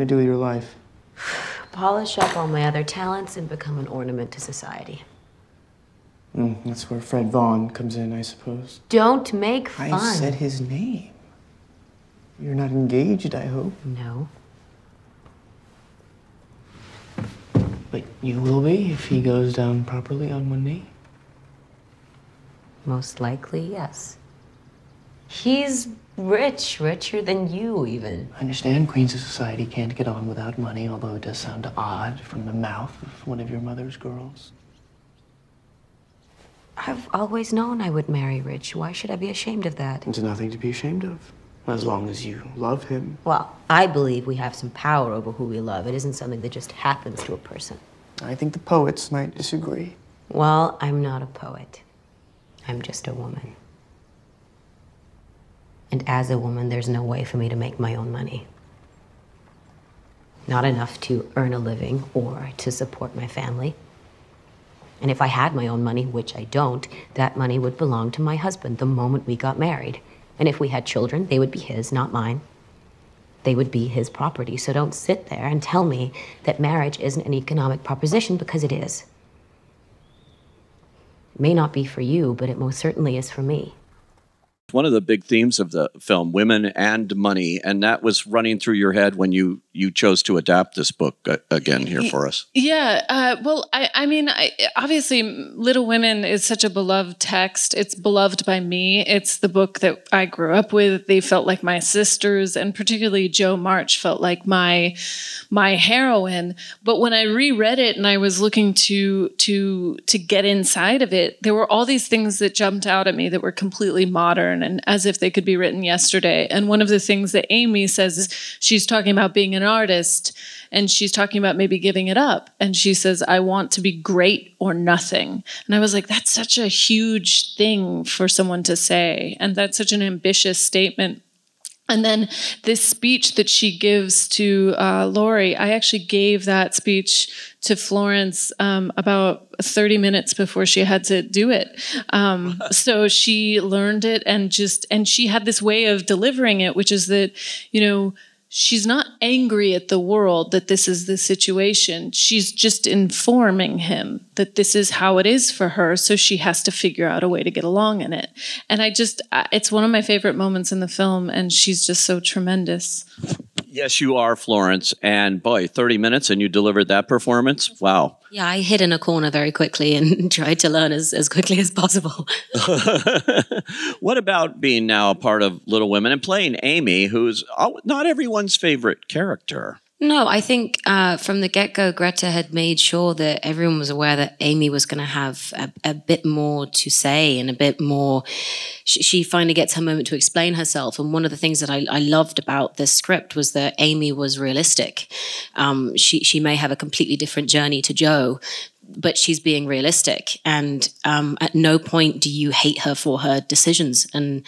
gonna do with your life? Polish up all my other talents and become an ornament to society. That's where Fred Vaughn comes in, I suppose. Don't make fun. I said his name. You're not engaged, I hope. No. But you will be if he goes down properly on one knee? Most likely, yes. He's rich, richer than you, even. I understand queens of society can't get on without money, although it does sound odd from the mouth of one of your mother's girls. I've always known I would marry rich. Why should I be ashamed of that? There's nothing to be ashamed of, as long as you love him. Well, I believe we have some power over who we love. It isn't something that just happens to a person. I think the poets might disagree. Well, I'm not a poet. I'm just a woman. And as a woman, there's no way for me to make my own money. Not enough to earn a living or to support my family. And if I had my own money, which I don't, that money would belong to my husband the moment we got married. And if we had children, they would be his, not mine. They would be his property. So don't sit there and tell me that marriage isn't an economic proposition, because it is. It may not be for you, but it most certainly is for me. One of the big themes of the film, women and money, and that was running through your head when you chose to adapt this book again here for us. Yeah, well, I mean, obviously, Little Women is such a beloved text. It's beloved by me. It's the book that I grew up with. They felt like my sisters, and particularly Jo March felt like my heroine. But when I reread it and I was looking to get inside of it, there were all these things that jumped out at me that were completely modern and as if they could be written yesterday. And one of the things that Amy says is she's talking about being an artist and she's talking about maybe giving it up. And she says, I want to be great or nothing. And I was like, that's such a huge thing for someone to say. And that's such an ambitious statement. And then this speech that she gives to Laurie, I actually gave that speech to Florence about 30 minutes before she had to do it. So she learned it and she had this way of delivering it, which is that, you know, she's not angry at the world that this is the situation. She's just informing him that this is how it is for her. So she has to figure out a way to get along in it. And it's one of my favorite moments in the film. And she's just so tremendous. Yes, you are, Florence. And boy, 30 minutes and you delivered that performance? Wow. Yeah, I hid in a corner very quickly and tried to learn as quickly as possible. What about being now a part of Little Women and playing Amy, who's not everyone's favorite character? No, I think from the get-go, Greta had made sure that everyone was aware that Amy was going to have a bit more to say and a bit more. She finally gets her moment to explain herself. And one of the things that I loved about this script was that Amy was realistic. She may have a completely different journey to Jo, but she's being realistic. And at no point do you hate her for her decisions. And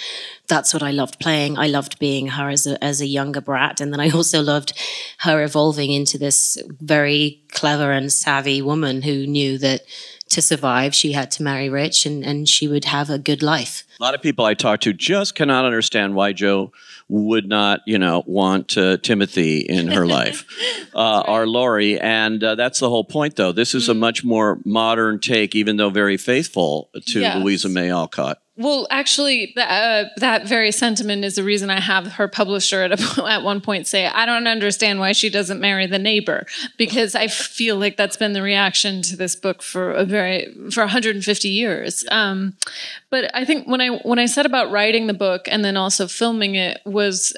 that's what I loved playing. I loved being her as a younger brat. And then I also loved her evolving into this very clever and savvy woman who knew that to survive, she had to marry rich and she would have a good life. A lot of people I talk to just cannot understand why Jo would not, want Timothy in her life, right. Or Laurie. And that's the whole point, though. This is a much more modern take, even though very faithful to Louisa May Alcott. Well, actually, that very sentiment is the reason I have her publisher at one point say, I don't understand why she doesn't marry the neighbor, because I feel like that's been the reaction to this book for 150 years. But I think when I set about writing the book and then also filming it was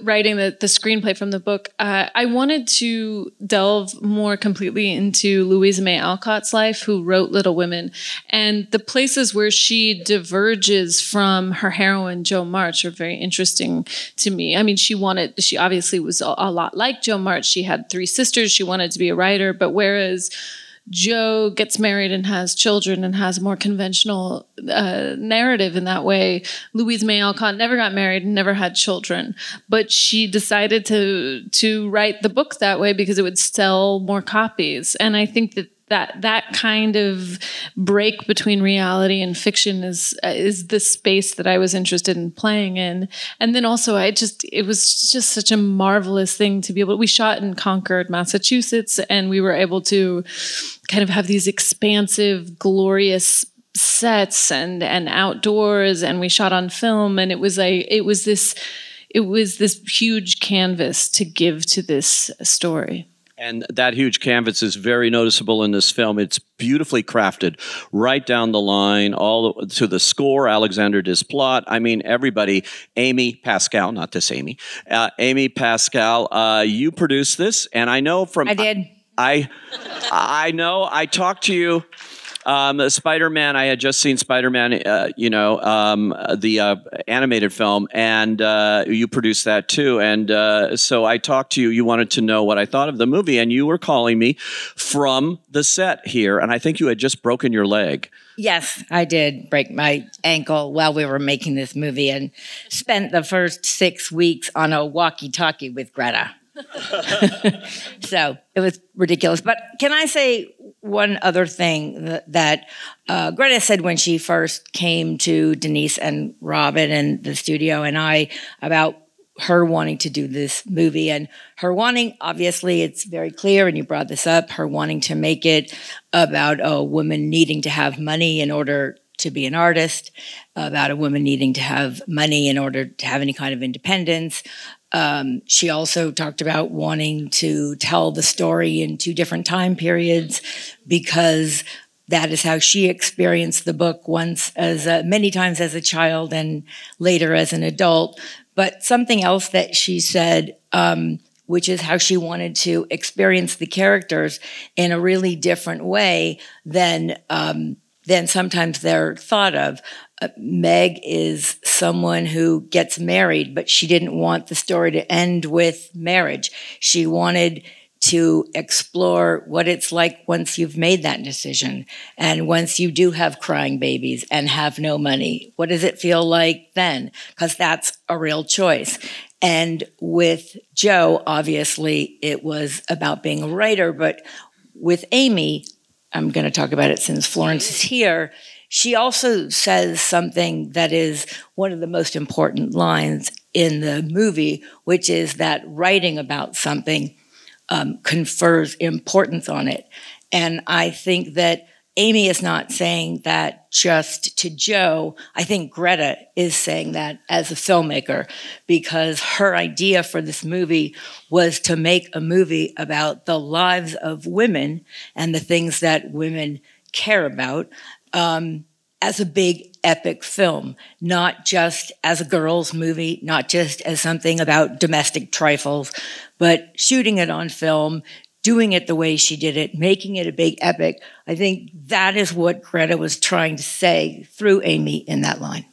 writing the screenplay from the book, I wanted to delve more completely into Louisa May Alcott's life, who wrote Little Women, and the places where she diverges from her heroine, Jo March, are very interesting to me. I mean, she obviously was a lot like Jo March. She had 3 sisters. She wanted to be a writer, but whereas Jo gets married and has children and has a more conventional narrative in that way, Louisa May Alcott never got married and never had children. But she decided to write the book that way because it would sell more copies. And I think that kind of break between reality and fiction is the space that I was interested in playing in. And then also it was just such a marvelous thing to be able. We shot in Concord, Massachusetts, and we were able to kind of have these expansive, glorious sets and outdoors, and we shot on film, and it was this huge canvas to give to this story. And that huge canvas is very noticeable in this film. It's beautifully crafted right down the line, all to the score, Alexander Desplat. I mean, everybody, Amy Pascal, not this Amy, Amy Pascal, you produced this, and I know from... I did. I know, I talked to you... Spider-Man, I had just seen Spider-Man, the animated film, and you produced that too. And so I talked to you. You wanted to know what I thought of the movie, and you were calling me from the set here, and I think you had just broken your leg. Yes, I did break my ankle while we were making this movie and spent the first 6 weeks on a walkie-talkie with Greta. So it was ridiculous. But can I say one other thing that Greta said when she first came to Denise and Robin and the studio and I about her wanting to do this movie and her wanting, obviously it's very clear, and you brought this up, her wanting to make it about a woman needing to have money in order to be an artist, about a woman needing to have money in order to have any kind of independence. She also talked about wanting to tell the story in 2 different time periods because that is how she experienced the book once many times as a child and later as an adult. But something else that she said, which is how she wanted to experience the characters in a really different way than sometimes they're thought of. Meg is someone who gets married, but she didn't want the story to end with marriage. She wanted to explore what it's like once you've made that decision and once you do have crying babies and have no money. What does it feel like then? Because that's a real choice. And with Joe, obviously, it was about being a writer, but with Amy, I'm going to talk about it since Florence is here, she also says something that is one of the most important lines in the movie, which is that writing about something confers importance on it. And I think that Amy is not saying that just to Joe. I think Greta is saying that as a filmmaker, because her idea for this movie was to make a movie about the lives of women and the things that women care about, as a big epic film, not just as a girls' movie, not just as something about domestic trifles, but shooting it on film, doing it the way she did it, making it a big epic. I think that is what Greta was trying to say through Amy in that line.